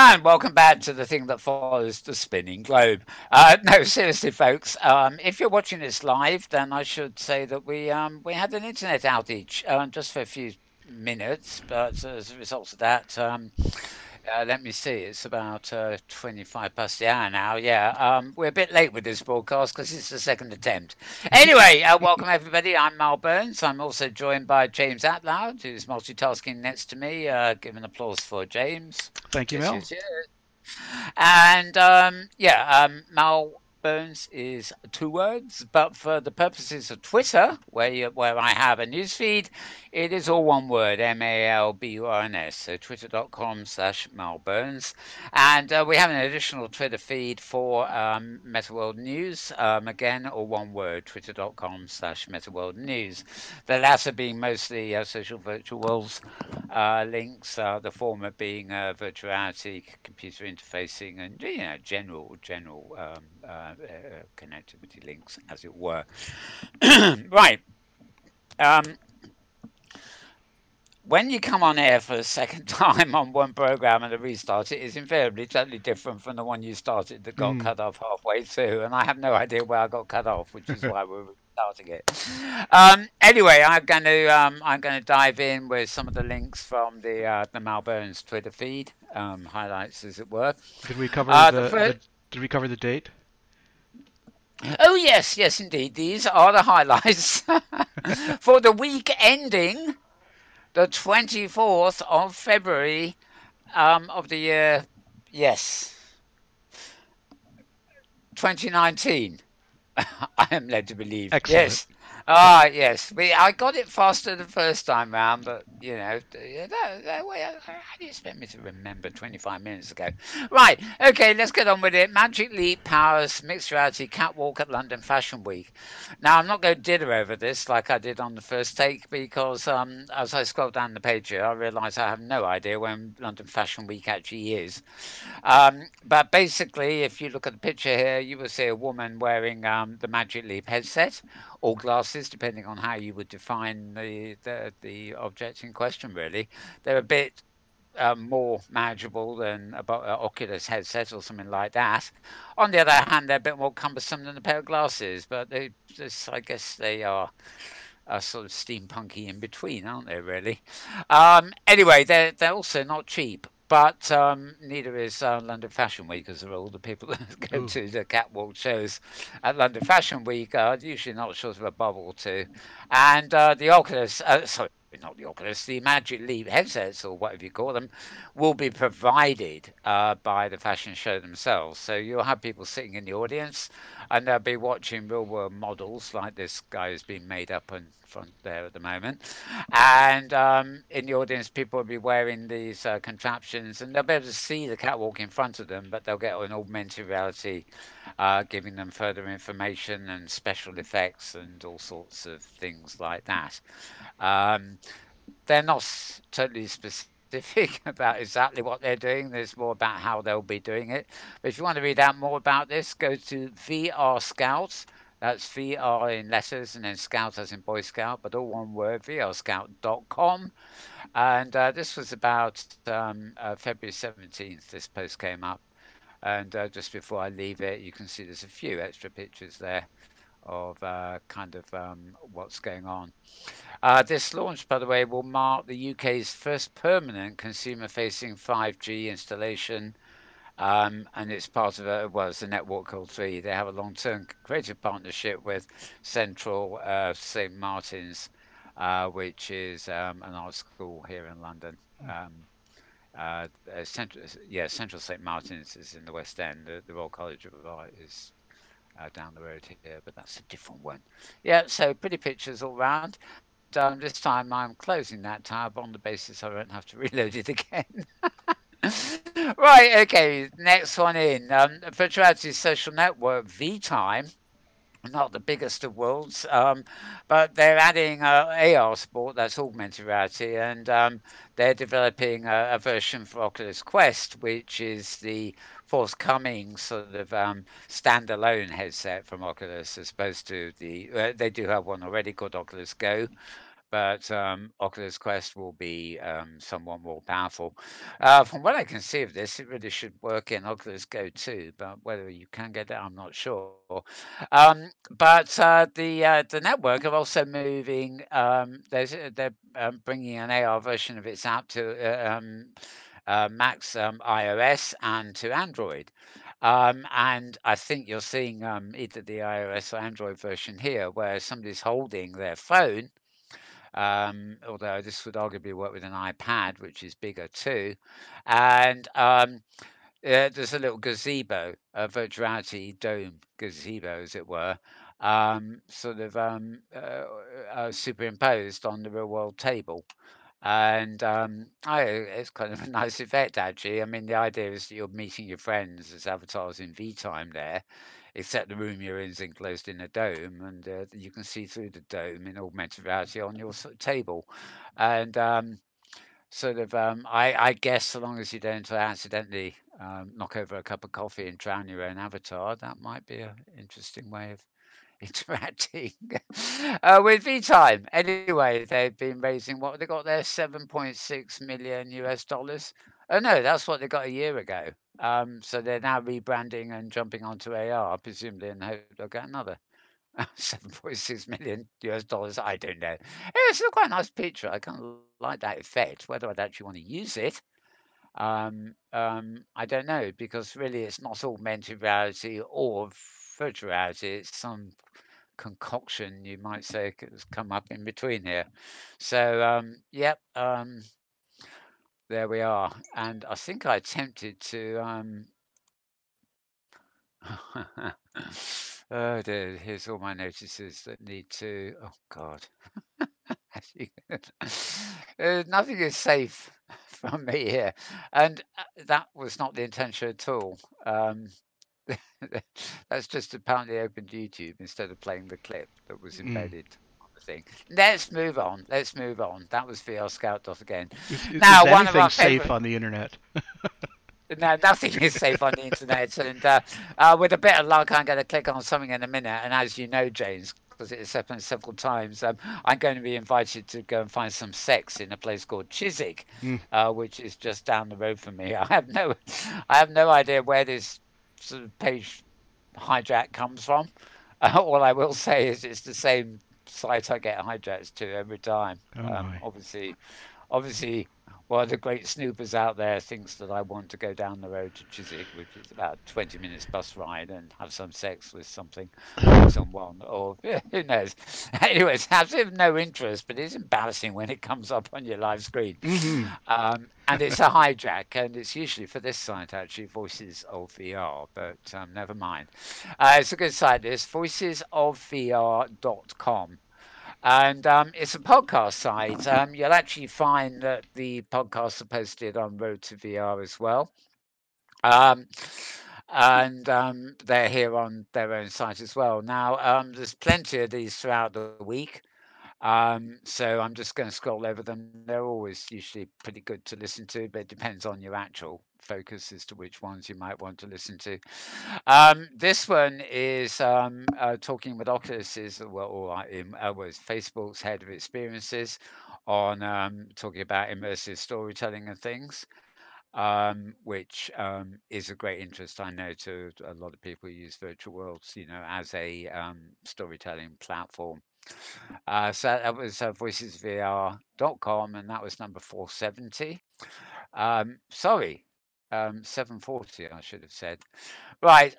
And welcome back to the thing that follows the spinning globe. No, seriously, folks. If you're watching this live, then I should say that we had an internet outage just for a few minutes, but as a result of that, let me see, it's about 25 past the hour now. Yeah, we're a bit late with this broadcast because it's the second attempt. Anyway, welcome everybody. I'm Mal Burns. I'm also joined by James Atloud, who's multitasking next to me. Give an applause for James. Thank you, Cheers, Mel. cheers, cheers. And Mal Burns is two words, but for the purposes of Twitter, where I have a news feed, it is all one word, MALBURNS. So twitter.com/Mal Burns. And we have an additional Twitter feed for Metaworld News. Again, all one word, twitter.com/Metaworld News. The latter being mostly social virtual worlds links, the former being virtuality, computer interfacing, and general connectivity links, as it were. Right. Um, when you come on air for a second time on one program and a restart, it is invariably totally different from the one you started that got Mm. cut off halfway through. And I have no idea where I got cut off, which is why we're restarting it. Anyway, I'm gonna dive in with some of the links from the Malburns Twitter feed, highlights as it were. Did we cover The first. did we cover the date? Oh yes, yes indeed. These are the highlights for the week ending the 24th of February of the year, yes, 2019. I am led to believe. Excellent. Yes. Ah, yes. I got it faster the first time round, but that way, how do you expect me to remember 25 minutes ago? Right. Okay, let's get on with it. Magic Leap powers mixed reality catwalk at London Fashion Week. Now, I'm not going to dither over this like I did on the first take because as I scroll down the page here, I realise I have no idea when London Fashion Week actually is. But basically, if you look at the picture here, you will see a woman wearing the Magic Leap headset or glasses, depending on how you would define the object in question. Really, they're a bit more manageable than a Oculus headset or something like that. On the other hand, they're a bit more cumbersome than a pair of glasses, but I guess they are sort of steampunky in between, aren't they? Really. Anyway, they're also not cheap. But neither is London Fashion Week, as a rule. The people that go Ooh. to the catwalk shows at London Fashion Week are usually not short of a bob or two. And the Oculus, sorry, not the Oculus, the Magic Leap headsets, or whatever you call them, will be provided by the fashion show themselves. So you'll have people sitting in the audience and they'll be watching real world models like this guy who's been made up in front there at the moment. And in the audience, people will be wearing these contraptions and they'll be able to see the catwalk in front of them, but they'll get an augmented reality giving them further information and special effects and all sorts of things like that. Um, they're not totally specific about exactly what they're doing. There's more about how they'll be doing it. But if you want to read out more about this, go to VR Scouts. That's VR in letters and then Scout as in Boy Scout, but all one word, vrscout.com. And this was about February 17th, this post came up. And just before I leave it, you can see there's a few extra pictures there of what's going on. This launch, by the way, will mark the UK's first permanent consumer-facing 5G installation, and it's part of it's the Network Call 3. They have a long-term creative partnership with Central St Martin's, which is an art school here in London. Central St Martin's is in the West End. The Royal College of Art is down the road here, but that's a different one. Yeah, so pretty pictures all round. And this time I'm closing that tab on the basis I won't have to reload it again. Right, okay, next one in. Virtuality Social Network V Time, not the biggest of worlds, but they're adding AR sport, that's augmented reality, and they're developing a version for Oculus Quest, which is the forthcoming sort of standalone headset from Oculus, as opposed to they do have one already called Oculus Go, but Oculus Quest will be somewhat more powerful. From what I can see of this, it really should work in Oculus Go too, but whether you can get it, I'm not sure. But the network are also moving. They're bringing an AR version of its app to Mac's iOS and to Android. And I think you're seeing either the iOS or Android version here, where somebody's holding their phone. Although this would arguably work with an iPad, which is bigger too. And there's a little gazebo, a virtuality dome gazebo, as it were, sort of superimposed on the real world table. And it's kind of a nice effect, actually. I mean, the idea is that you're meeting your friends as avatars in V time there, except the room you're in is enclosed in a dome, and you can see through the dome in augmented reality on your table. And I guess so long as you don't accidentally knock over a cup of coffee and drown your own avatar, that might be an interesting way of interacting with VTime. Anyway, they've been raising what they got there, 7.6 million US dollars. Oh no, that's what they got a year ago. So they're now rebranding and jumping onto AR, presumably in the hope they'll get another 7.6 million US dollars. I don't know. It's still quite a nice picture. I kind of like that effect. Whether I'd actually want to use it, I don't know, because really it's not augmented reality or virtual reality. It's some concoction, you might say, has come up in between here. So, yep, there we are. And I think I attempted to. Oh dear, here's all my notices that need to. Oh God. Nothing is safe from me here. And that was not the intention at all. That's just apparently opened YouTube instead of playing the clip that was Mm. embedded on the thing. Let's move on. Let's move on. That was VR Scout dot again. Is Now, one of anything our safe favorite. on the internet? No, nothing is safe on the internet, and with a bit of luck, I'm going to click on something in a minute. And as you know, James, because it has happened several times, I'm going to be invited to go and find some sex in a place called Chiswick, Mm. which is just down the road from me. I have no idea where this sort of page hijack comes from. All I will say is it's the same site I get hijacks to every time. Oh my. Obviously, one of the great snoopers out there thinks that I want to go down the road to Chiswick, which is about 20 minutes bus ride, and have some sex with something or someone, or who knows. Anyways, has no interest, but it's embarrassing when it comes up on your live screen. Mm-hmm. And it's a hijack, and it's usually for this site actually, Voices of VR, but never mind. It's a good site. It's voicesofvr.com. And it's a podcast site. You'll actually find that the podcasts are posted on Road to VR as well. Um, and they're here on their own site as well. Now, there's plenty of these throughout the week. So I'm just going to scroll over them. They're always usually pretty good to listen to, but it depends on your actual focus as to which ones you might want to listen to. This one is talking with Oculus is well, was Facebook's head of experiences on talking about immersive storytelling and things, which is a great interest I know to a lot of people who use virtual worlds, as a storytelling platform. So that was voicesvr.com, and that was number 470. Sorry, 740, I should have said. Right,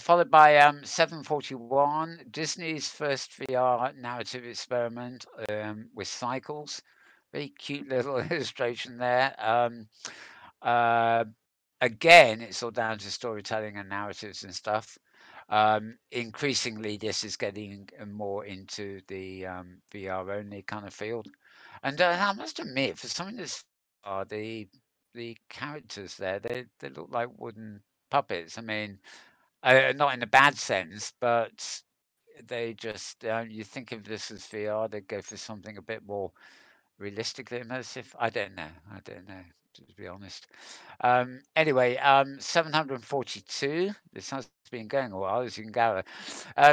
followed by 741, Disney's first VR narrative experiment with cycles. Very cute little illustration there. Uh, Again, it's all down to storytelling and narratives and stuff. Increasingly, this is getting more into the VR only kind of field. And I must admit, for something that's VR, the characters there, they look like wooden puppets. I mean, not in a bad sense, but they just you think of this as VR, they go for something a bit more realistically immersive. I don't know. I don't know. to be honest. Anyway, 742. This has been going a while, as you can gather.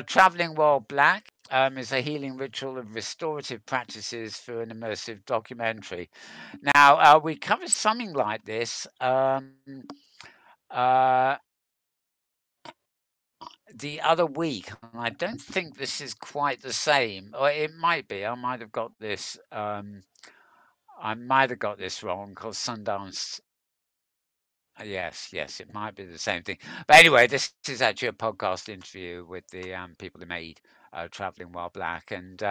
Traveling while black is a healing ritual of restorative practices through an immersive documentary. Now, we covered something like this uh, the other week, and I don't think this is quite the same, or it might be. I might have got this wrong because Sundance. Yes, yes, it might be the same thing. But anyway, this is actually a podcast interview with the people who made Traveling While Black, and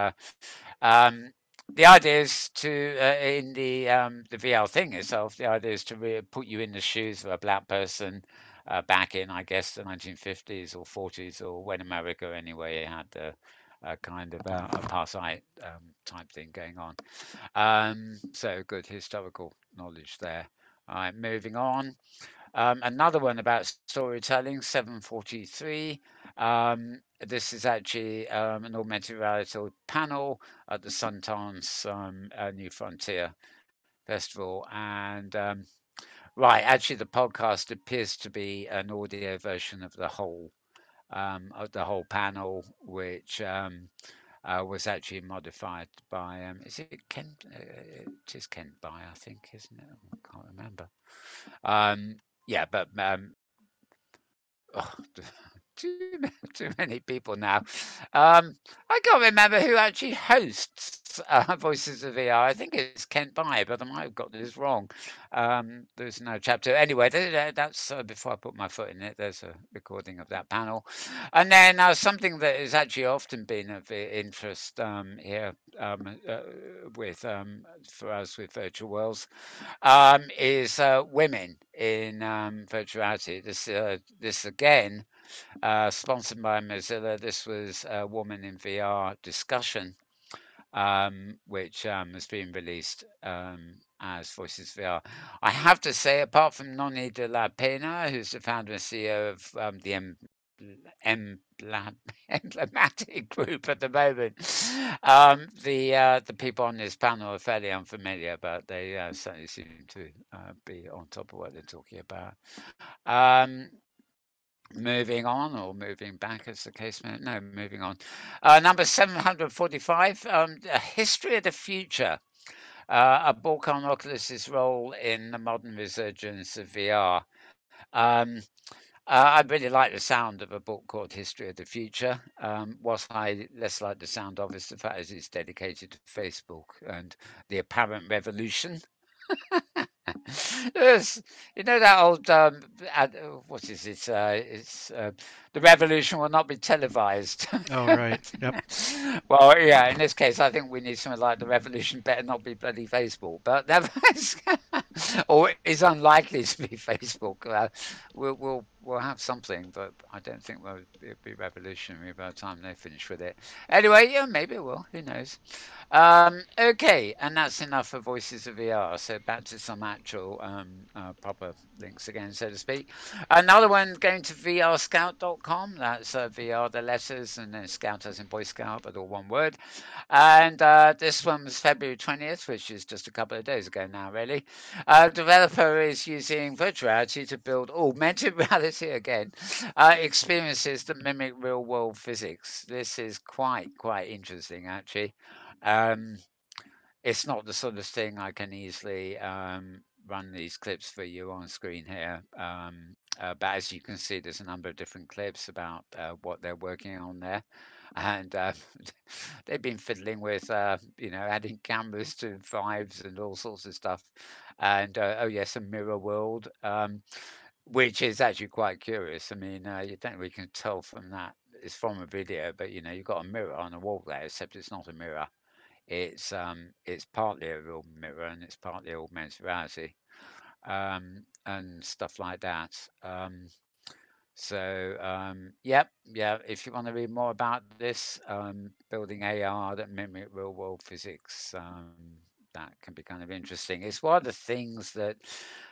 um, the idea is to in the VR thing itself. The idea is to put you in the shoes of a black person back in, I guess, the 1950s or 40s, or when America anyway had a kind of apartheid type thing going on. So good historical knowledge there. All right, moving on. Another one about storytelling, 743. This is actually an augmented reality panel at the Sundance New Frontier Festival. And right, actually, the podcast appears to be an audio version of the whole panel, which was actually modified by, is it Ken? It is Ken By, I think, isn't it? I can't remember. Yeah, but oh, too many people now. I can't remember who actually hosts Voices of VR. I think it's Kent By, but I might have got this wrong. There's no chapter. Anyway, that's before I put my foot in it. There's a recording of that panel, and then something that has actually often been of interest here with for us with virtual worlds is women in virtual reality. This again sponsored by Mozilla. This was a Woman in VR discussion, which has been released as Voices VR. I have to say, apart from Noni de la Pena, who's the founder and CEO of the emblematic group at the moment, the people on this panel are fairly unfamiliar, but they certainly seem to be on top of what they're talking about. Moving on, or moving back, as the case may. No, moving on. Number 745, A History of the Future. A book on Oculus's role in the modern resurgence of VR. Um, I really like the sound of a book called History of the Future. What I less like the sound of is the fact that it's dedicated to Facebook and the apparent revolution. Yes, you know that old what is it? It's the revolution will not be televised. Oh, right. Yep. Well, yeah. In this case, I think we need something like the revolution better not be bloody Facebook, but that or is unlikely to be Facebook. We'll have something, but I don't think it'll be revolutionary by the time they finish with it. Anyway, yeah, maybe it will. Who knows? Okay, and that's enough for Voices of VR. So back to some actual proper links again, so to speak. Another one going to vrscout.com. That's VR, the letters, and then Scout as in Boy Scout, but all one word. And this one was February 20th, which is just a couple of days ago now, really. Developer is using virtual reality to build augmented reality again, experiences that mimic real world physics. This is quite interesting, actually. Um, it's not the sort of thing I can easily run these clips for you on screen here. But as you can see, there's a number of different clips about what they're working on there. And they've been fiddling with, adding cameras to Vives and all sorts of stuff. And oh yes, a mirror world, which is actually quite curious. I mean, you don't really can tell from that. It's from a video, but you've got a mirror on a wall there, except it's not a mirror. It's partly a real mirror and it's partly augmented reality, and stuff like that. Yep, yeah. If you want to read more about this, building AR that mimic real world physics, that can be kind of interesting. It's one of the things that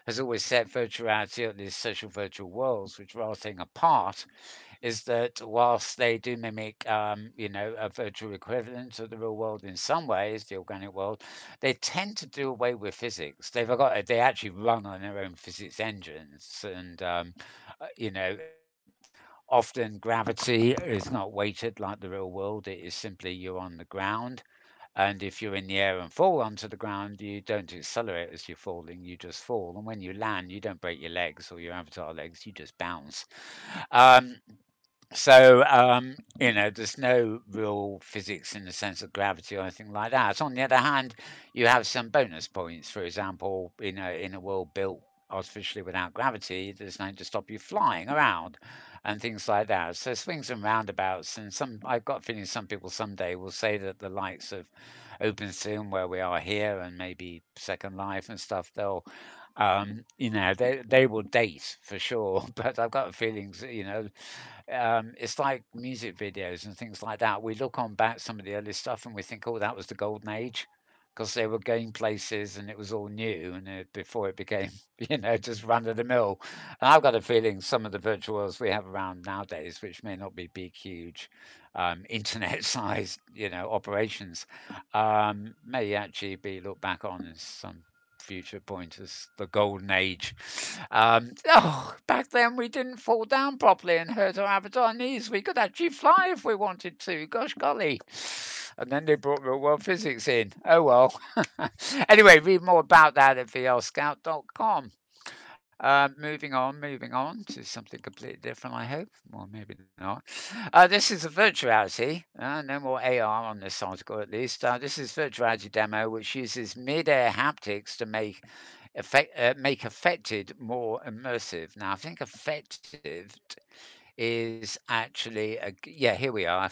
has always set virtual reality, or these social virtual worlds, which are a thing apart, is that whilst they do mimic, a virtual equivalent of the real world in some ways, the organic world, they tend to do away with physics. They actually run on their own physics engines, and often gravity is not weighted like the real world. It is simply you're on the ground. And if you're in the air and fall onto the ground, you don't accelerate as you're falling, you just fall. And when you land, you don't break your legs or your avatar legs, you just bounce. Um, there's no real physics in the sense of gravity or anything like that. On the other hand, you have some bonus points. For example, in a world built artificially without gravity, there's nothing to stop you flying around and things like that. So swings and roundabouts, and I've got a feeling some people someday will say that the likes of OpenSim, where we are here, and maybe Second Life and stuff, they will date for sure. But I've got feelings, it's like music videos and things like that. We look on back some of the early stuff and we think, oh, that was the golden age because they were going places and it was all new and before it became, just run of the mill. And I've got a feeling some of the virtual worlds we have around nowadays, which may not be big, huge internet-sized, operations, may actually be looked back on as some future point as the golden age. Back then we didn't fall down properly and hurt our avatar knees. We could actually fly if we wanted to. Gosh golly. And then they brought real world physics in. Oh well. Anyway, read more about that at vrscout.com. Moving on to something completely different, I hope. Well, maybe not. This is a virtuality, no more AR on this article at least. This is virtuality demo, which uses mid-air haptics to make affected more immersive. Now, I think affected is actually yeah. Here we are.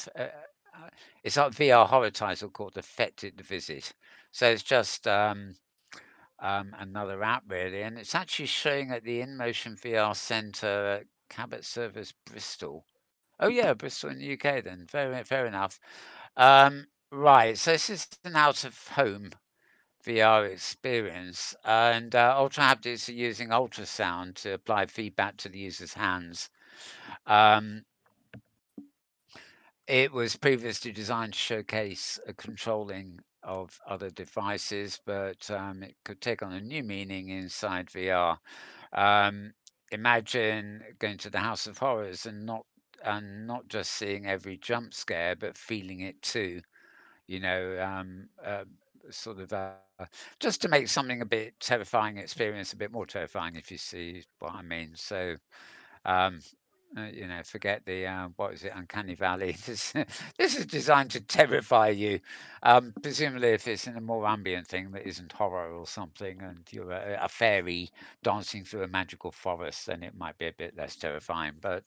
It's like VR horror title called Affected Visit. So it's just another app really, and it's actually showing at the InMotion VR Centre at Cabot Service, Bristol. Oh yeah, Bristol in the UK then. Fair enough. Right, so this is an out of home VR experience, and Ultra Haptics are using ultrasound to apply feedback to the user's hands. Um, it was previously designed to showcase a controlling of other devices, but it could take on a new meaning inside VR. Um, Imagine going to the House of Horrors and not just seeing every jump scare, but feeling it too. You know, sort of just to make something a bit terrifying experience a bit more terrifying, if you see what I mean. So um, forget the what is it, uncanny valley. This is designed to terrify you. Presumably, if it's in a more ambient thing that isn't horror or something, and you're a fairy dancing through a magical forest, then it might be a bit less terrifying. But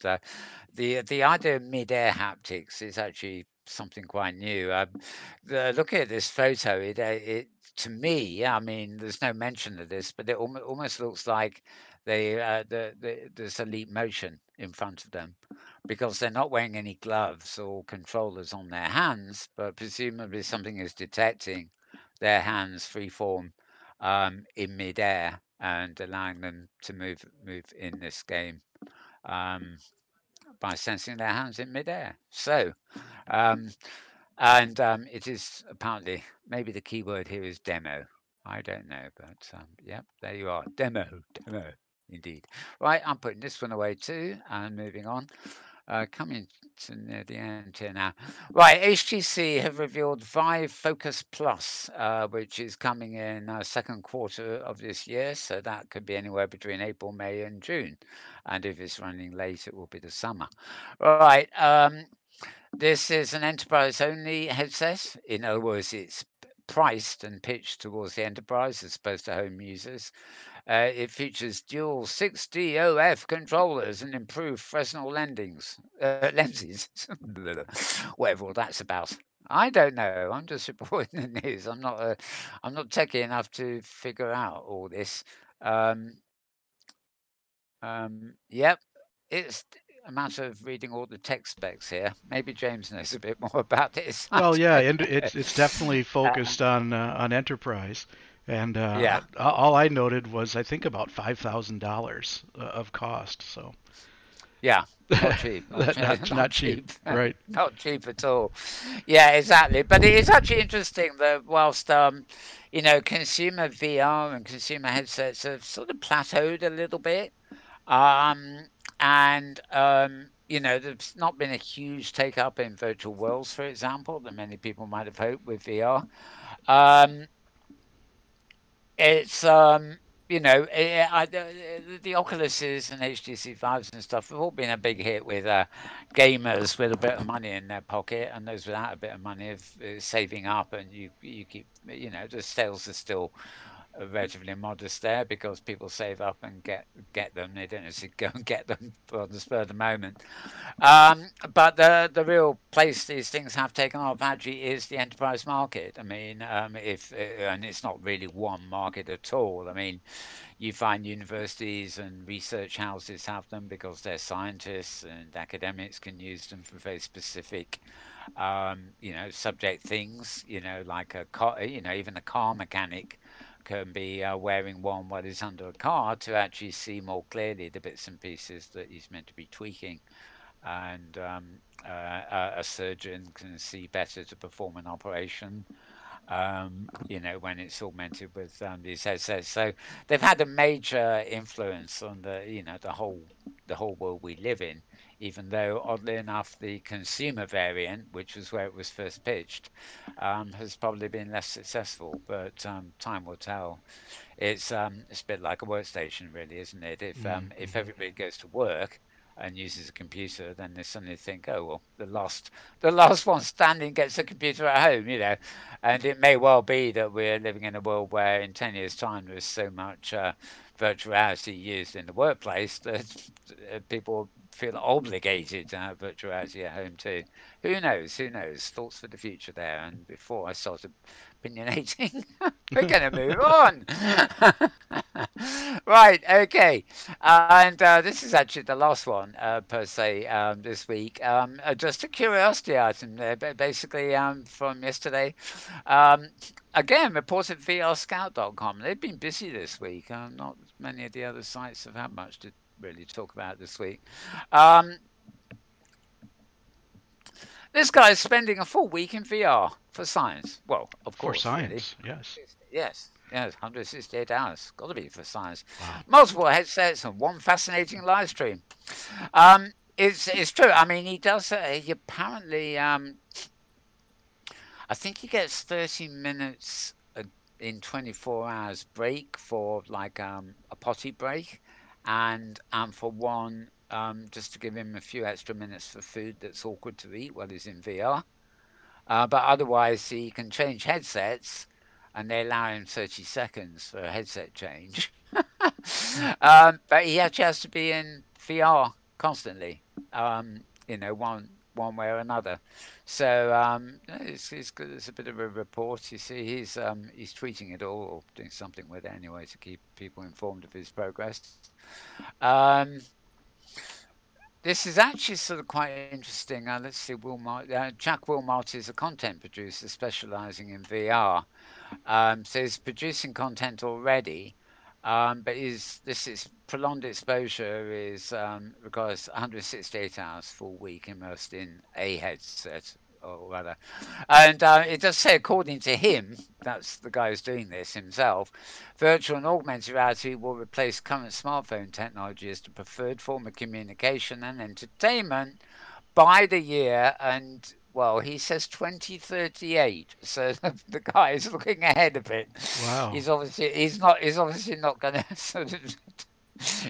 the idea of mid-air haptics is actually something quite new. Looking at this photo, it to me, I mean, there's no mention of this, but it almost looks like there's a leap motion in front of them because they're not wearing any gloves or controllers on their hands, but presumably something is detecting their hands freeform in midair and allowing them to move in this game um, by sensing their hands in midair. So, um, and it is apparently, maybe the key word here is demo. I don't know, but yep, there you are. Demo, indeed. Right, I'm putting this one away too and moving on. Coming to near the end here now. Right, HTC have revealed Vive Focus Plus, which is coming in second quarter of this year. So that could be anywhere between April, May, and June. And if it's running late, it will be the summer. Right. This is an enterprise only headset. In other words, it's priced and pitched towards the enterprise as opposed to home users. It features dual 6DOF controllers and improved Fresnel lenses. Whatever all that's about. I don't know. I'm just reporting the news. I'm not techie enough to figure out all this. Um, yep, it's a matter of reading all the tech specs here. Maybe James knows a bit more about this. I Well, yeah, don't and know. it's definitely Uh, focused on enterprise, and yeah. all I noted was I think about $5,000 of cost. So Yeah, not cheap, not cheap, Not not cheap, cheap, right? not cheap at all. Yeah, exactly. But it is actually interesting that whilst consumer VR and consumer headsets have sort of plateaued a little bit, um, and there's not been a huge take up in virtual worlds, for example, that many people might have hoped with VR. Um, it's the Oculuses and HTC Vives and stuff have all been a big hit with gamers with a bit of money in their pocket, and those without a bit of money of saving up, and you keep the sales are still relatively modest there because people save up and get them. They don't necessarily go and get them on the spur of the moment. But the real place these things have taken off actually is the enterprise market. I mean, if and it's not really one market at all. I mean, you find universities and research houses have them because their scientists and academics can use them for very specific, subject things. Like a car. Even a car mechanic can be wearing one while he's under a car to actually see more clearly the bits and pieces that he's meant to be tweaking, and a surgeon can see better to perform an operation. When it's augmented with these headsets, so they've had a major influence on the whole world we live in. Even though, oddly enough, the consumer variant, which was where it was first pitched, has probably been less successful. But time will tell. It's a bit like a workstation, really, isn't it? If Mm-hmm. everybody goes to work and uses a computer, then they suddenly think, oh well, the last one standing gets a computer at home. And it may well be that we're living in a world where in 10 years' time there's so much virtual reality used in the workplace that people feel obligated to have virtual reality at home too. Who knows? Who knows? Thoughts for the future there. And before I start opinionating, we're going to move on. Right, okay. And this is actually the last one, per se, this week. Just a curiosity item there, basically from yesterday. Um, Again, reports at vrscout.com. They've been busy this week. Not many of the other sites have had much to really talk about this week. Um, this guy is spending a full week in VR for science. Well, of For course, really. science, yes. Yes, yes, 168 hours. Got to be for science. Wow. Multiple headsets and one fascinating live stream. It's true. I mean, he does. He apparently, I think he gets 30 minutes in 24 hours break for like a potty break, and for one, just to give him a few extra minutes for food that's awkward to eat while he's in VR. But otherwise, he can change headsets, and they allow him 30 seconds for a headset change. But he actually has to be in VR constantly, one way or another. So it's good. It's a bit of a report. You see, he's tweeting it all or doing something with it anyway to keep people informed of his progress. Um, this is actually sort of quite interesting. Let's see, Jack Wilmot is a content producer specializing in VR. So he's producing content already, but this is prolonged exposure is requires 168 hours full week immersed in a headset, or rather, and it does say, according to him, that's the guy who's doing this himself, virtual and augmented reality will replace current smartphone technology as the preferred form of communication and entertainment by the year, and well, he says 2038. So the guy is looking ahead a bit. Wow. He's obviously not going to sort of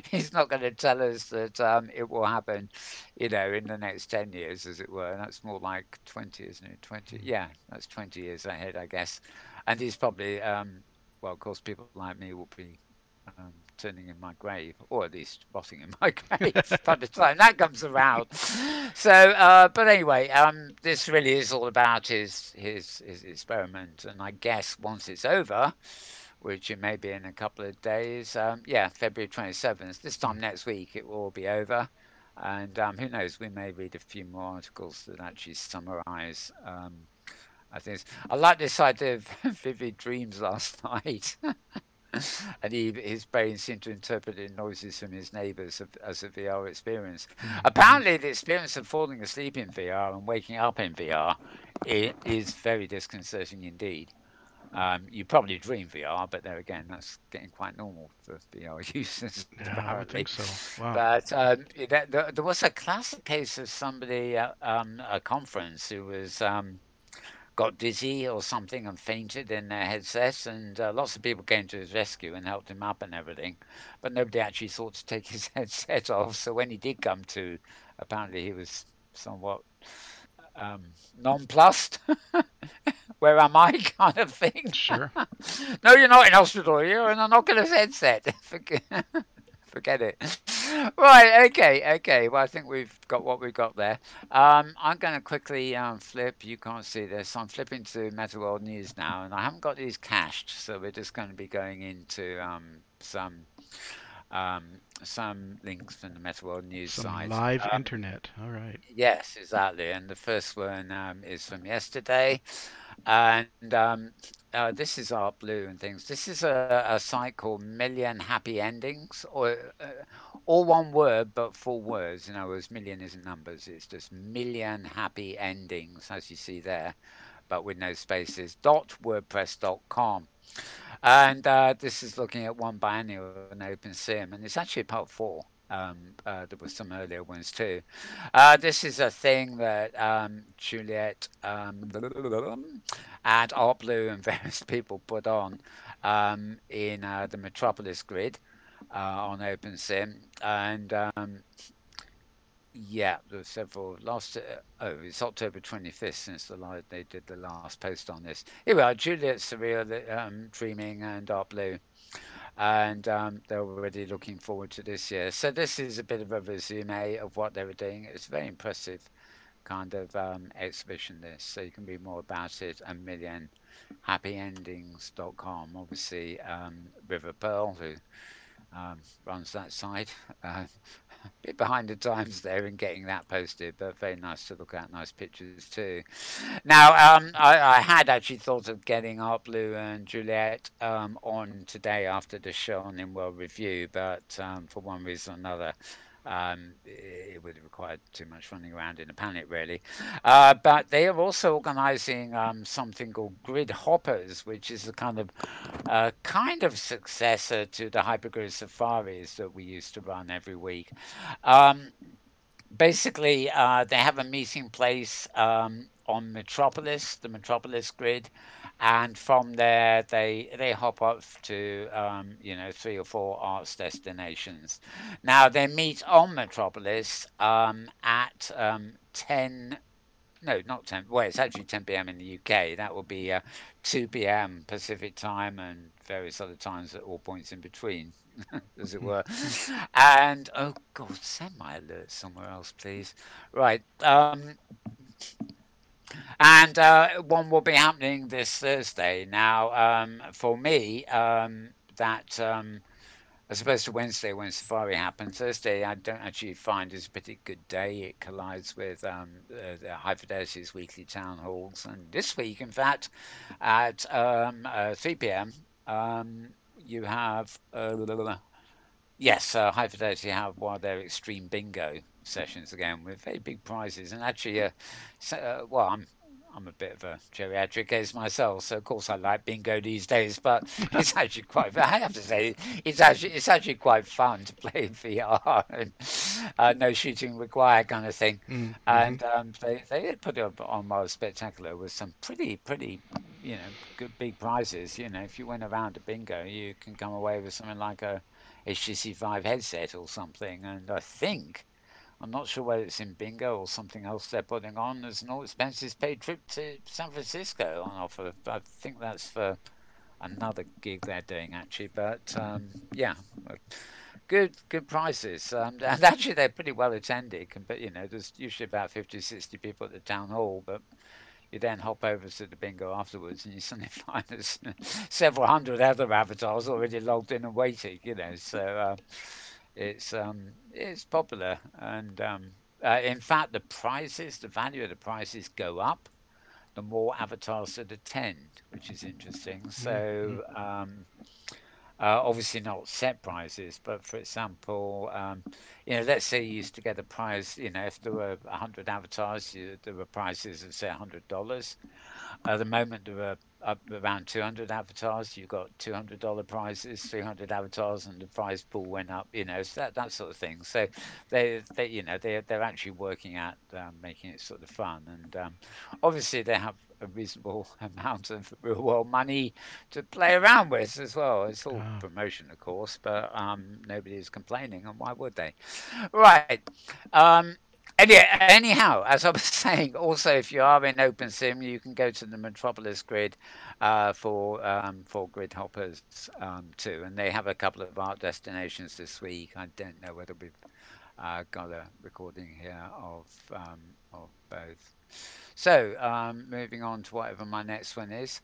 he's not going to tell us that it will happen, in the next 10 years, as it were. That's more like 20, isn't it? 20, Mm. yeah, that's 20 years ahead, I guess. And he's probably, well, of course, people like me will be turning in my grave, or at least rotting in my grave by the time that comes around. So, but anyway, this really is all about his experiment, and I guess once it's over, which it may be in a couple of days, yeah, February 27th, this time next week, it will all be over. And who knows, we may read a few more articles that actually summarize. I like this idea of vivid dreams last night. and his brain seemed to interpret the noises from his neighbours as a VR experience. Mm-hmm. Apparently, the experience of falling asleep in VR and waking up in VR is very disconcerting indeed. You probably dream VR, but there again, that's getting quite normal for VR users Yeah, I would apparently. think so. Wow. But there was a classic case of somebody at a conference who was got dizzy or something and fainted in their headset, and lots of people came to his rescue and helped him up and everything. But nobody actually thought to take his headset off. So when he did come to, apparently he was somewhat nonplussed. Where am I, kind of thing. Sure. No, you're not in hospital. You're in an Oculus headset. Forget it. Right. Okay. Okay. Well, I think we've got what we've got there. I'm going to quickly flip. You can't see this. I'm flipping to Metaworld News now, and I haven't got these cached, so we're just going to be going into some links from the Metaworld News Some site. live internet. All right. Yes, exactly. And the first one is from yesterday. And this is Art Blue and things. This is a site called Million Happy Endings, or all one word but full words. In other words, million isn't numbers. It's just million happy endings, as you see there, but with no spaces. .wordpress.com. And this is looking at one biennial and OpenSim, and it's actually part four. There were some earlier ones too. This is a thing that Juliet and Art Blue and various people put on in the Metropolis grid on OpenSim, and yeah, there were several last. It's October 25th since they did the last post on this. Here we are, Juliet Surreal, Dreaming, and Art Blue, and they're already looking forward to this year. So this is a bit of a resume of what they were doing. It's very impressive kind of exhibition. This, so you can read more about it at millionhappyendings.com. Obviously, River Pearl, who runs that site. Bit behind the times there in getting that posted, but very nice to look at. Nice pictures too. Now, I had actually thought of getting Art Blue and Juliet on today after the show on In World Review, but for one reason or another, it would have required too much running around in a panic, really. But they are also organising something called Grid Hoppers, which is a kind of successor to the Hypergrid Safaris that we used to run every week. Um, Basically, they have a meeting place on Metropolis, the Metropolis grid, and from there they hop up to three or four arts destinations. Now they meet on Metropolis at 10. No, not 10. Well, it's actually 10 p.m. in the UK. That will be 2 p.m. Pacific time and various other times at all points in between, as it were. Mm-hmm. And oh God, send my alert somewhere else, please. Right. And one will be happening this Thursday. Now, for me, that as opposed to Wednesday when Safari happens. Thursday, I don't actually find is a particularly good day. It collides with the High Fidelity's weekly town halls. And this week, in fact, at 3 p.m., you have yes, High Fidelity have one of their extreme bingo sessions again with very big prizes, and actually, well, I'm a bit of a geriatric case myself, so of course I like bingo these days. But it's actually quite. I have to say, it's actually quite fun to play in VR and no shooting required kind of thing. Mm-hmm. And they did put it on rather spectacular with some pretty good big prizes. If you win around a bingo, you can come away with something like a HTC 5 headset or something. And I think, I'm not sure whether it's in bingo or something else they're putting on, there's an all expenses paid trip to San Francisco on offer. I think that's for another gig they're doing actually. But yeah, good prices. And actually they're pretty well attended. But there's usually about 50, 60 people at the town hall. But you then hop over to the bingo afterwards, and you suddenly find there's several hundred other avatars already logged in and waiting. So it's popular, and in fact, the value of the prizes go up the more avatars that attend, which is interesting. Mm-hmm. So Obviously not set prizes, but for example, let's say you used to get a prize, if there were 100 avatars, there were prizes of say $100. At the moment, there are up around 200 avatars. You got $200 prizes, 300 avatars, and the prize pool went up. So that sort of thing. So they're actually working at making it sort of fun, and obviously they have a reasonable amount of real world money to play around with as well. It's all Ah, promotion, of course, but nobody is complaining, and why would they? Right. Um, anyhow, as I was saying, also if you are in OpenSim, you can go to the Metropolis grid for grid hoppers too, and they have a couple of art destinations this week. I don't know whether we've got a recording here of both. So moving on to whatever my next one is.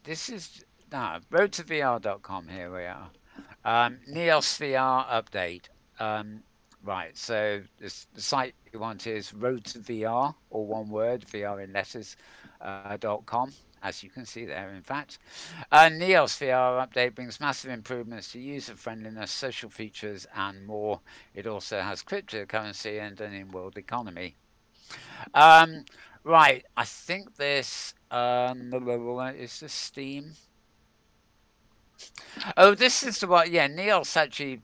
This is road2vr.com. Here we are. Neos VR update. Um, right, so the site you want is road to VR, or one word, VR in letters, .com, as you can see there, in fact. Neos VR update brings massive improvements to user friendliness, social features, and more. It also has cryptocurrency and an in world economy. Um, right, I think this is this Steam. Oh, this is the one. Yeah, Neos actually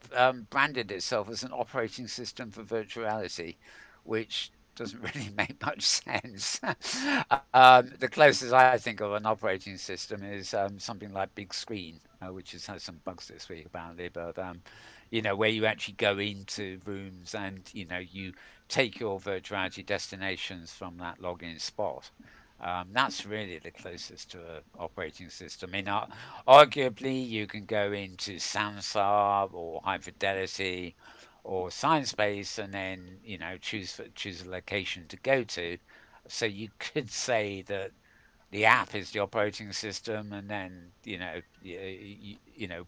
branded itself as an operating system for virtual reality, which doesn't really make much sense. The closest I think of an operating system is something like Big Screen, which has some bugs this week apparently, but where you actually go into rooms and you take your virtual reality destinations from that login spot. That's really the closest to an operating system. I mean, arguably, you can go into Samsara or High Fidelity or Sciencebase and then choose a location to go to. So you could say that the app is the operating system, and then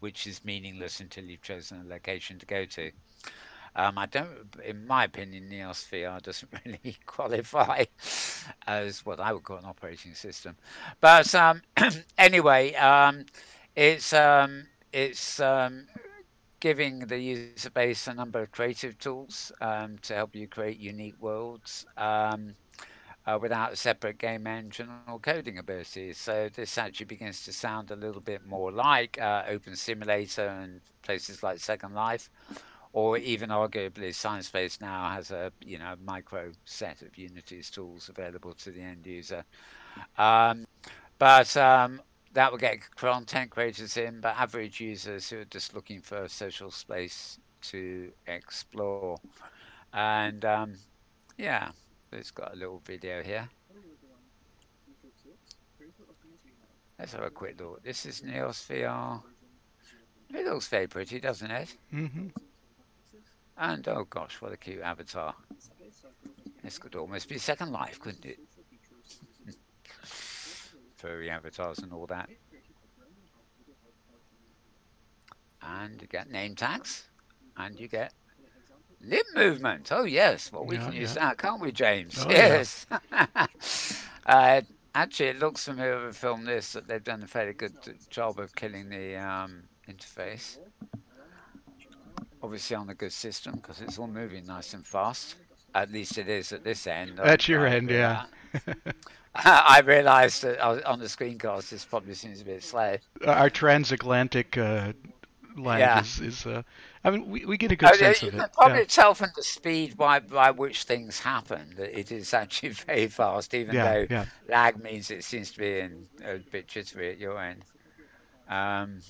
which is meaningless until you've chosen a location to go to. I don't, in my opinion, Neos VR doesn't really qualify as what I would call an operating system. But anyway, it's giving the user base a number of creative tools to help you create unique worlds without a separate game engine or coding abilities. So this actually begins to sound a little bit more like Open Simulator and places like Second Life, or even arguably Sciencebase now has a micro set of Unity's tools available to the end user. Um, but that will get content creators in, but average users who are just looking for a social space to explore. And yeah, it's got a little video here. Let's have a quick look. This is Neos VR. It looks very pretty, doesn't it? mm-hmm. And oh gosh, what a cute avatar. This could almost be Second Life, couldn't it? Furry avatars and all that. And you get name tags. And you get lip movement. Oh yes, well we Yeah, can use yeah. that, can't we, James? Oh, yeah. Yes. uh, Actually, it looks from whoever filmed this that they've done a fairly good job of killing the interface. Obviously on a good system because it's all moving nice and fast. At least it is at this end. At your end, yeah. I realised that on the screencast this probably seems a bit slow. Our transatlantic lag Yeah. is I mean, we get a good Oh, yeah, sense you of it. can Yeah, probably tell from the speed by which things happen that it is actually very fast, even yeah, though yeah. lag means it seems to be in a bit jittery at your end. Um,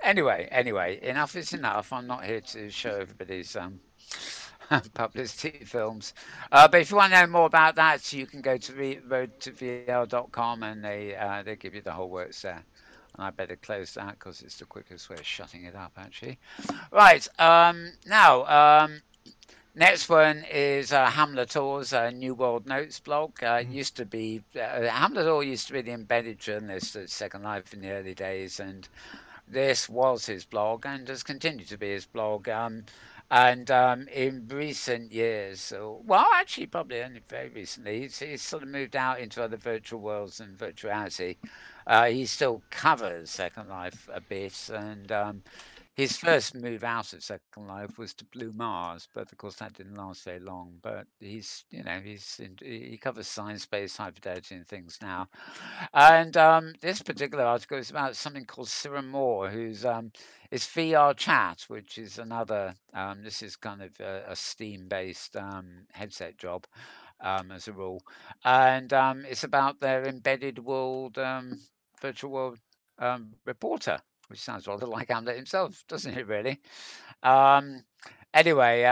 anyway, enough is enough. I'm not here to show everybody's publicity films. But if you want to know more about that, you can go to road2vl.com and they give you the whole works there. And I better close that because it's the quickest way of shutting it up, actually. Right. Now, next one is Hamlet Orr's New World Notes blog. Used to be Hamlet Orr used to be the embedded journalist at Second Life in the early days, and this was his blog and has continued to be his blog. And in recent years, or, well, actually, probably only very recently, he's sort of moved out into other virtual worlds and virtual reality. He still covers Second Life a bit, and his first move out of Second Life was to Blue Mars, but of course that didn't last very long. But he covers science-based high fidelity and things now. And this particular article is about something called Cyril Moore, who's it's VR chat, which is another. This is kind of a Steam-based headset job, as a rule, and it's about their embedded world, virtual world reporter, which sounds rather like Hamlet himself, doesn't it? Really. Um, anyway,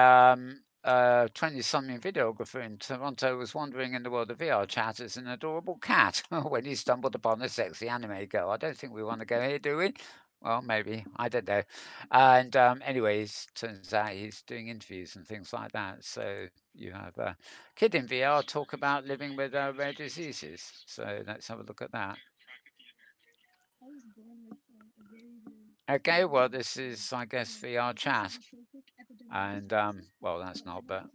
20-something videographer in Toronto was wandering in the world of VR chat as an adorable cat when he stumbled upon a sexy anime girl. I don't think we want to go here, do we? Well, maybe. I don't know. And anyways, turns out he's doing interviews and things like that. So you have a kid in VR talk about living with rare diseases. So let's have a look at that. Okay, well, this is, I guess, VR chat. And, well, that's not, but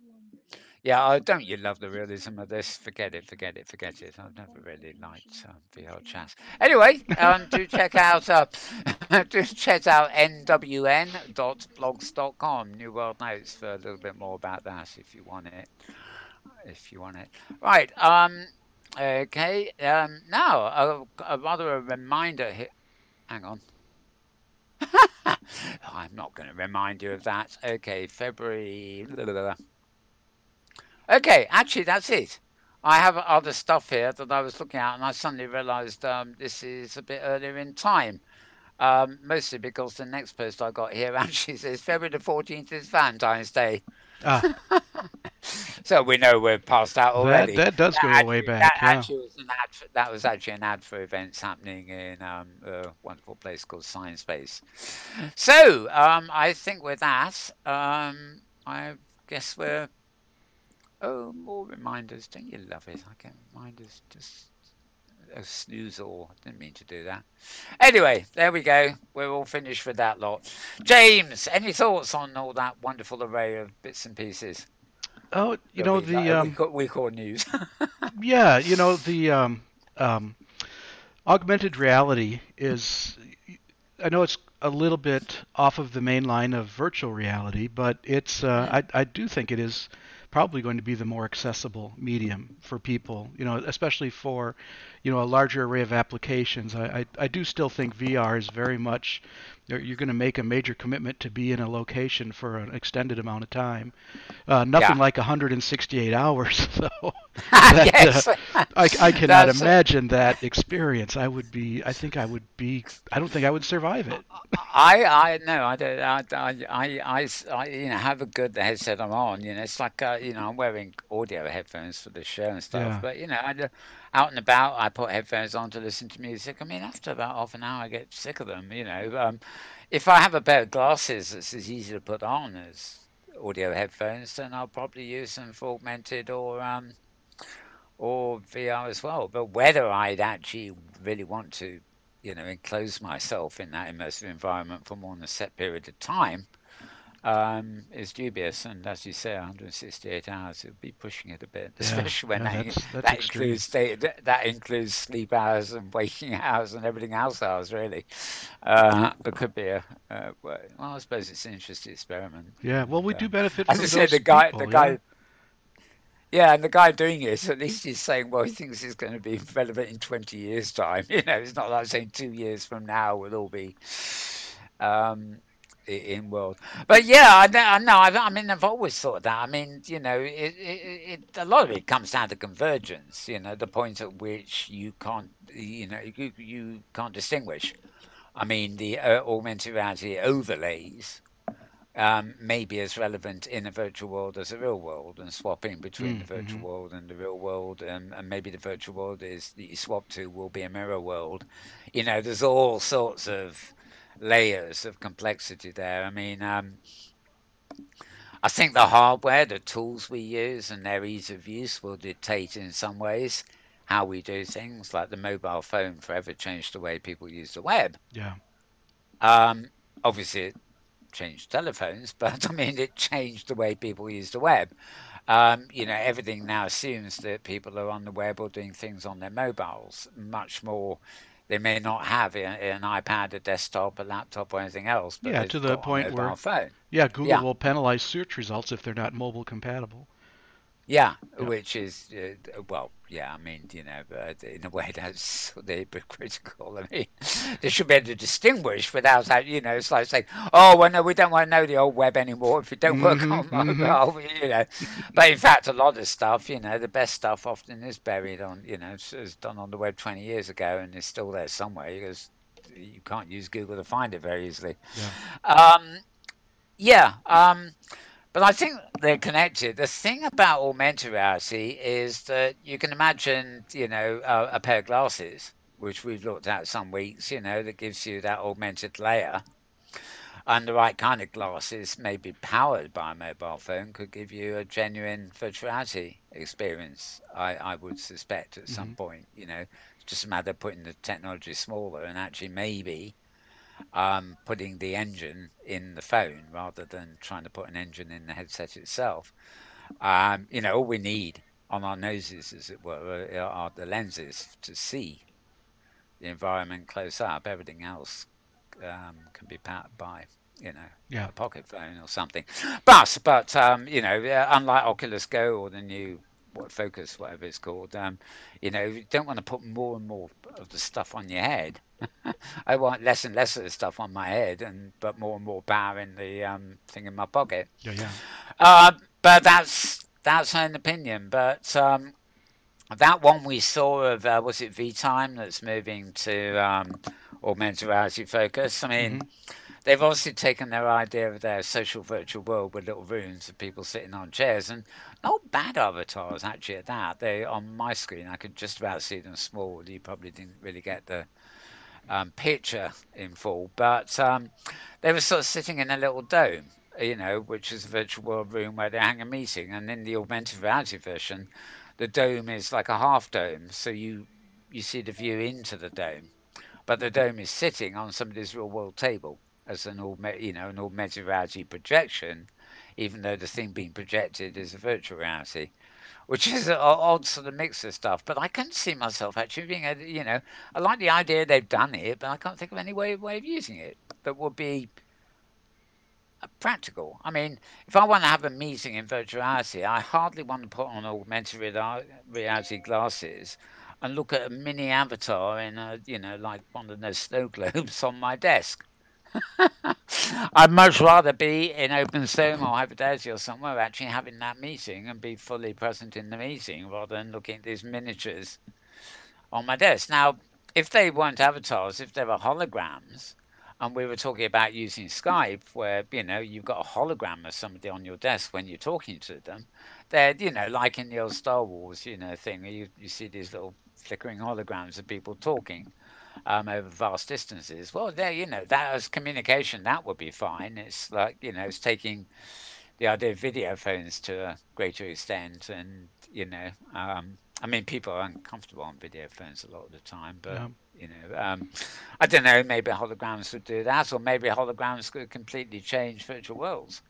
yeah, don't you love the realism of this? Forget it, forget it, forget it. I've never really liked VR chat. Anyway, do check out do check out nwn.blogs.com, New World Notes, for a little bit more about that if you want it. If you want it. Right. Okay. Now, a rather a reminder here. Hang on. I'm not going to remind you of that. Okay, February. Okay, actually, that's it. I have other stuff here that I was looking at, and I suddenly realised this is a bit earlier in time. Mostly because the next post I got here actually says February the 14th is Valentine's Day. Ah, So we know we're past out that already. that does That go way actually, that back. Yeah. actually was an ad. That was actually an ad for events happening in a wonderful place called Science Base. So I think with that, I guess we're. Oh, more reminders! Don't you love it? I get reminders just a snooze all. I didn't mean to do that. Anyway, there we go. We're all finished with that lot. James, any thoughts on all that wonderful array of bits and pieces Oh, that we call news? yeah, the augmented reality is, I know it's a little bit off of the main line of virtual reality, but Mm, I do think it is probably going to be the more accessible medium for people, especially for, a larger array of applications. I do still think VR is very much, you're going to make a major commitment to be in a location for an extended amount of time. Nothing yeah. like 168 hours, though. That Yes. I cannot That's imagine that experience. I don't think I would survive it. I no, I don't. Have a good headset I'm on. It's like I'm wearing audio headphones for the show and stuff. Yeah, But out and about, I put headphones on to listen to music. I mean, after about half an hour, I get sick of them. If I have a pair of glasses that's as easy to put on as audio headphones, then I'll probably use them for augmented or VR as well. But whether I'd actually really want to, enclose myself in that immersive environment for more than a set period of time, is dubious. And as you say, 168 hours, it would be pushing it a bit, yeah, especially when yeah. That's that extreme. includes sleep hours and waking hours and everything else hours really. It could be well, I suppose it's an interesting experiment. Yeah. Well, And we do benefit as I from said, those the people. Yeah. guy yeah, and the guy doing it, at least he's saying, well, he thinks it's going to be relevant in 20 years' time. It's not like saying 2 years from now we'll all be um, in world. But yeah, I know. I mean, I've always thought that. I mean, a lot of it comes down to convergence. The point at which you can't distinguish. I mean, the augmented reality overlays may be as relevant in a virtual world as a real world, and swapping between the virtual Mm-hmm. world and the real world, and maybe the virtual world is that you swap to will be a mirror world. There's all sorts of layers of complexity there. I mean, I think the hardware, the tools we use, and their ease of use will dictate in some ways how we do things. Like the mobile phone forever changed the way people use the web. Yeah. Um, Obviously, change telephones, but I mean, it changed the way people use the web. Everything now assumes that people are on the web or doing things on their mobiles, much more. They may not have an iPad, a desktop, a laptop, or anything else, but Yeah, to they've the got a point mobile where, phone. yeah, Google Yeah, will penalize search results if they're not mobile compatible. yeah, Yeah. which is, well, yeah, I mean, but in a way that's sort of hypocritical. I mean, they should be able to distinguish without that, it's like saying, oh, well, no, we don't want to know the old web anymore if it don't work Mm-hmm. on Mm-hmm. mobile. But in fact, a lot of stuff, the best stuff often is buried on, it's done on the web 20 years ago and is still there somewhere because you can't use Google to find it very easily. Yeah. Um, yeah, but I think they're connected. The thing about augmented reality is that you can imagine, a pair of glasses, which we've looked at some weeks, that gives you that augmented layer. And the right kind of glasses, maybe powered by a mobile phone, could give you a genuine virtual reality experience. I would suspect at some Mm-hmm. point, it's just a matter of putting the technology smaller and actually maybe putting the engine in the phone rather than trying to put an engine in the headset itself. All we need on our noses, as it were, are the lenses to see the environment close up. Everything else can be powered by, you know, Yeah. a pocket phone or something. But unlike Oculus Go or the new Focus, whatever it's called, you don't want to put more and more of the stuff on your head. I want less and less of the stuff on my head, but more and more power in the thing in my pocket. Yeah. Yeah. But that's an opinion. But that one we saw of was it V Time that's moving to augmented reality focus. I mean, Mm-hmm. they've obviously taken their idea of their social virtual world with little rooms of people sitting on chairs and not bad avatars actually at that. They on my screen I could just about see them small. You probably didn't really get the picture in full, but they were sort of sitting in a little dome, which is a virtual world room where they hang a meeting. And in the augmented reality version, the dome is like a half dome, so you see the view into the dome, but the dome is sitting on somebody's real world table as an augmented reality projection, even though the thing being projected is a virtual reality, which is an odd sort of mix of stuff. But I couldn't see myself actually being I like the idea they've done it, but I can't think of any way of using it that would be practical. I mean, if I want to have a meeting in virtual reality, I hardly want to put on augmented reality glasses and look at a mini avatar in like one of those snow globes on my desk. I'd much rather be in OpenStone or Hyperdeity or somewhere actually having that meeting and be fully present in the meeting rather than looking at these miniatures on my desk. Now, if they weren't avatars, if they were holograms, and we were talking about using Skype, where you've got a hologram of somebody on your desk when you're talking to them, they're like in the old Star Wars thing, where you see these little flickering holograms of people talking over vast distances. Well, there, that as communication, that would be fine. It's like it's taking the idea of video phones to a greater extent, and I mean, people are uncomfortable on video phones a lot of the time, but Yeah. I don't know. Maybe holograms would do that, or maybe holograms could completely change virtual worlds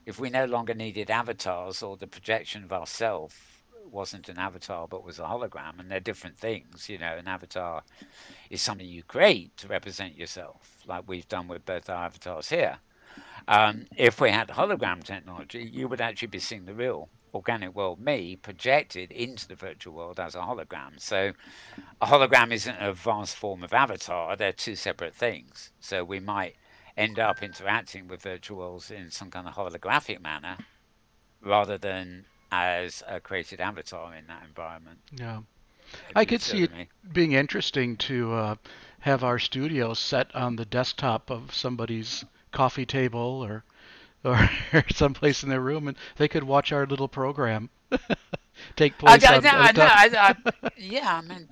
if we no longer needed avatars, or the projection of ourself wasn't an avatar but was a hologram, and they're different things. An avatar is something you create to represent yourself, like we've done with both our avatars here. If we had hologram technology, you would actually be seeing the real organic world, me, projected into the virtual world as a hologram. So a hologram isn't an advanced form of avatar, they're two separate things. So we might end up interacting with virtual worlds in some kind of holographic manner rather than as a created avatar in that environment, Yeah. if I you could see see what it I mean. being interesting to have our studio set on the desktop of somebody's coffee table or someplace in their room, and they could watch our little program take place I know, on a I know. touch. Yeah, I mean,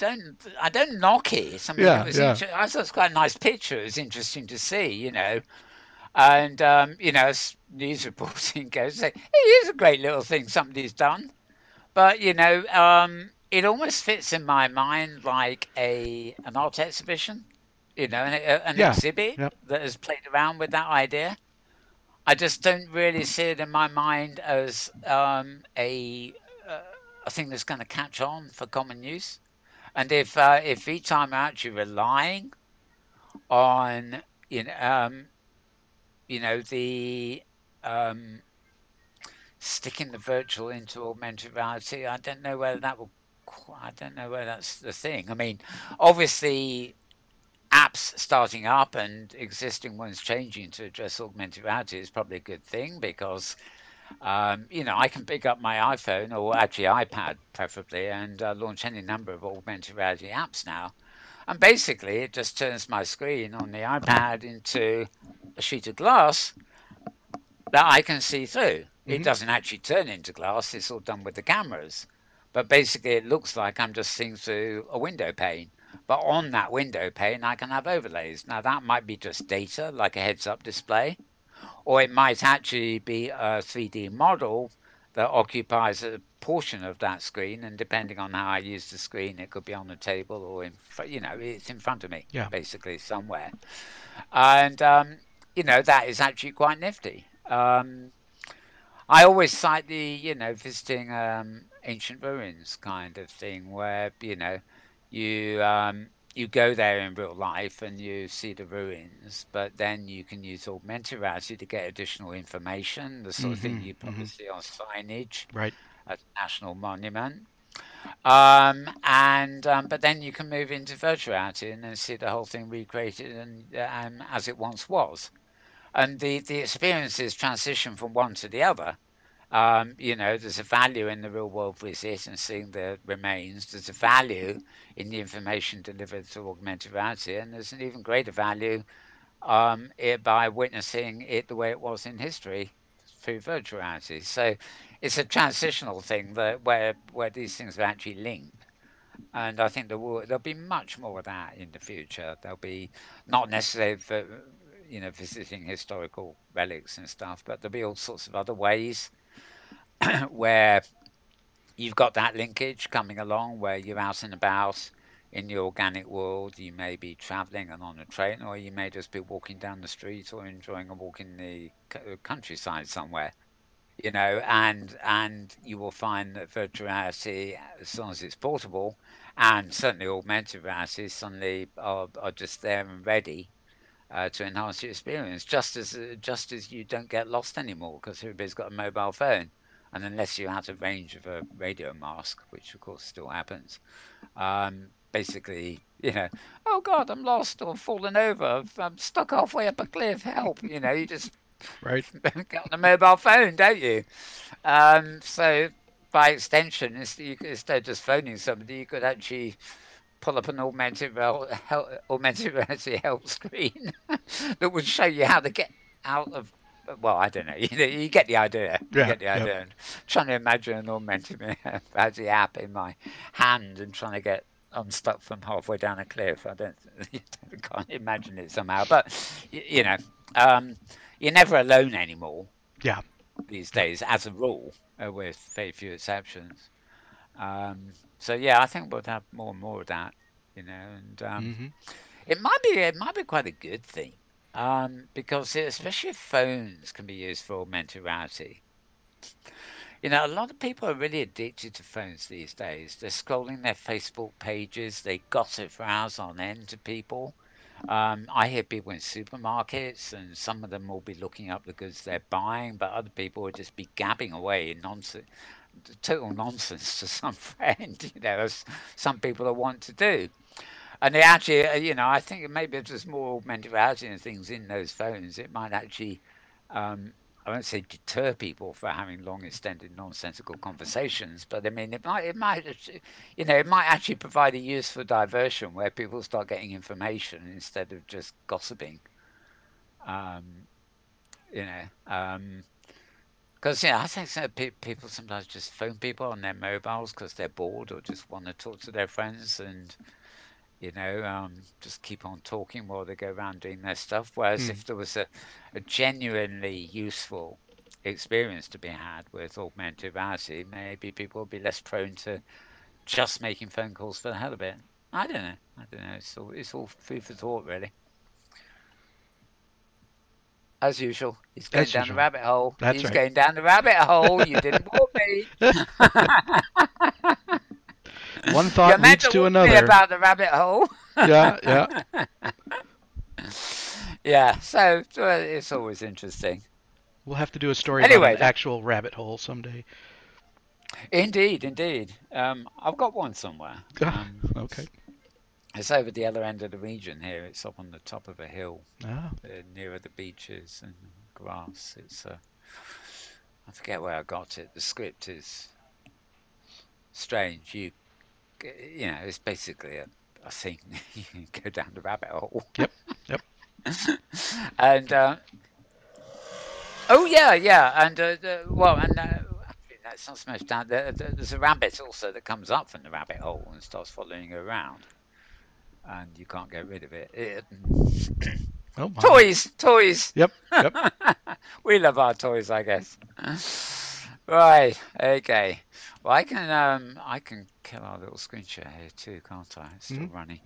I don't knock it. I mean, it Yeah, was yeah, I thought it was quite a nice picture. It was interesting to see, and as news reporting goes, say it is a great little thing somebody's done. But it almost fits in my mind like a an art exhibition, an yeah, exhibit yep, that has played around with that idea. I just don't really see it in my mind as uh, a thing that's going to catch on for common use. And if each time we're actually relying on you know um, the um, sticking the virtual into augmented reality, I don't know whether that will. I don't know whether that's the thing. I mean, obviously, apps starting up and existing ones changing to address augmented reality is probably a good thing because I can pick up my iPhone or actually iPad preferably and launch any number of augmented reality apps now. And basically, it just turns my screen on the iPad into a sheet of glass that I can see through. It Hmm. doesn't actually turn into glass, it's all done with the cameras. But basically, it looks like I'm just seeing through a window pane. But on that window pane, I can have overlays. Now, that might be just data, like a heads up display, or it might actually be a 3D model that occupies a portion of that screen. And depending on how I use the screen, it could be on the table or it's in front of me, Yeah. basically, somewhere. And that is actually quite nifty. I always cite the visiting ancient ruins kind of thing, where you go there in real life and you see the ruins, but then you can use augmented reality to get additional information, the sort of thing Hmm. you probably Hmm. see on signage Right. at a national monument. And but then you can move into virtual reality and then see the whole thing recreated and as it once was. And the experiences transition from one to the other. There's a value in the real world visit and seeing the remains. There's a value in the information delivered through augmented reality, and there's an even greater value by witnessing it the way it was in history through virtual reality. So it's a transitional thing that where these things are actually linked. And I think there'll be much more of that in the future. There'll be not necessarily for visiting historical relics and stuff, but there'll be all sorts of other ways where you've got that linkage coming along where you're out and about in the organic world. You may be traveling and on a train, or you may just be walking down the street or enjoying a walk in the countryside somewhere. And you will find that virtual reality, as long as it's portable, and certainly augmented reality, suddenly are just there and ready to enhance your experience. Just as you don't get lost anymore because everybody's got a mobile phone, and unless you're out of range of a radio mask, which of course still happens, basically, oh God, I'm lost or fallen over, I'm stuck halfway up a cliff, help! You just Right. get on the mobile phone, don't you? So by extension, instead of just phoning somebody, you could actually pull up an augmented reality help screen that would show you how to get out of. Well, I don't know. You get the idea. You Yeah. get the Yep. idea. And trying to imagine an augmented reality app in my hand and trying to get unstuck from halfway down a cliff. I don't. I can't imagine it somehow. But um, you're never alone anymore Yeah. these Yep. days, as a rule, with very few exceptions. So yeah, I think we'll have more and more of that, and Hmm. it might be quite a good thing, because especially if phones can be used for augmented reality. A lot of people are really addicted to phones these days. They're scrolling their Facebook pages, they gossip for hours on end to people. I hear people in supermarkets, and some of them will be looking up the goods they're buying, but other people will just be gabbing away in nonsense, total nonsense to some friend, as some people are wont to do. And they actually, I think maybe if there's more augmented reality and things in those phones, it might actually, um, I won't say deter people from having long, extended, nonsensical conversations, but I mean, it might actually provide a useful diversion where people start getting information instead of just gossiping. Um, you know, um, because I think people sometimes just phone people on their mobiles because they're bored or just want to talk to their friends and just keep on talking while they go around doing their stuff. Whereas Mm. if there was a genuinely useful experience to be had with augmented reality, maybe people would be less prone to just making phone calls for the hell of it. I don't know. I don't know. It's all food for thought, really. as usual. He's going As down the usual. rabbit hole. That's He's right. going down the rabbit hole. You didn't warn me. One You thought meant leads to to warn me another. about the rabbit hole. Yeah, yeah. Yeah, so it's always interesting. We'll have to do a story about an Anyway, actual rabbit hole someday. indeed, indeed. I've got one somewhere. Ah, okay. It's over the other end of the region here. It's up on the top of a hill Ah, nearer the beaches and grass. I forget where I got it. The script is strange. It's basically a thing. You can go down the rabbit hole. yep, yep. And oh yeah, yeah, and well, and that's not so much down there. There's a rabbit also that comes up from the rabbit hole and starts following you around, and you can't get rid of it. Oh my. Toys, toys. Yep, yep. We love our toys, I guess. Right. Okay. Well, I can kill our little screen share here too, can't I? It's Hmm. still running.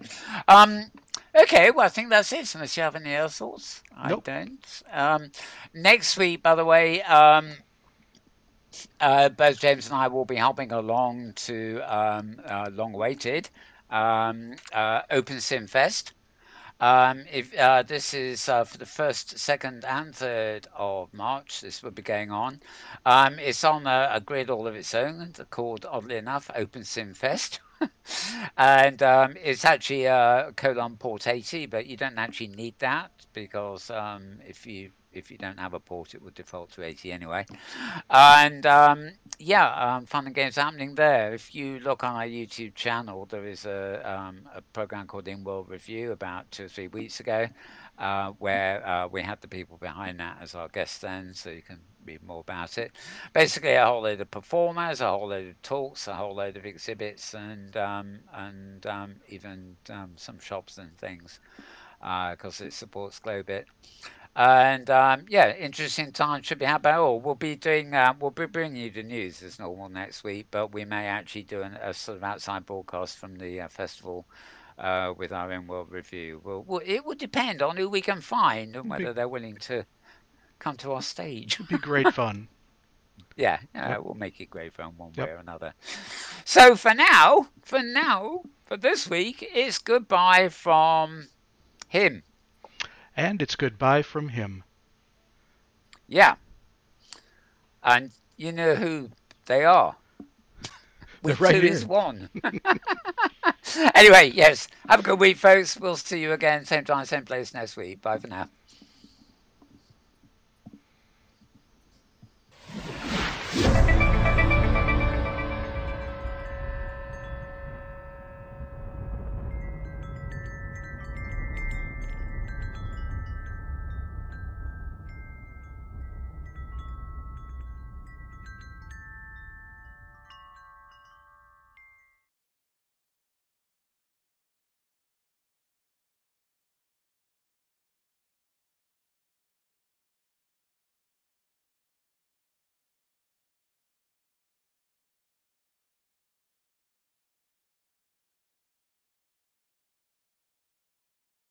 Um. Okay. Well, I think that's it. Unless you have any other thoughts, I Nope. don't. Next week, by the way, both James and I will be helping along to long-awaited Open Sim Fest. If This is for the first, second, and third of March, this will be going on. It's on a grid all of its own, called, oddly enough, Open Sim Fest. And it's actually colon port 80, but you don't actually need that because if you don't have a port, it would default to 80 anyway. And yeah, fun and games happening there. If you look on our YouTube channel, there is a program called In World Review about 2 or 3 weeks ago, where we had the people behind that as our guests then, so you can read more about it. Basically, a whole load of performers, a whole load of talks, a whole load of exhibits, and even some shops and things, because it supports Globit. And yeah, interesting time should be happening. Oh, we'll be bringing you the news as normal next week, but we may actually do a sort of outside broadcast from the festival with our own world review. It will depend on who we can find and It'd be, whether they're willing to come to our stage. it'd be great fun. Yeah, Yep, we'll make it great fun one way yep. or another. So for this week, it's goodbye from him. And it's goodbye from him. Yeah, and you know who they are. They're With right two is here. one. Anyway, yes. Have a good week, folks. We'll see you again, same time, same place next week. Bye for now.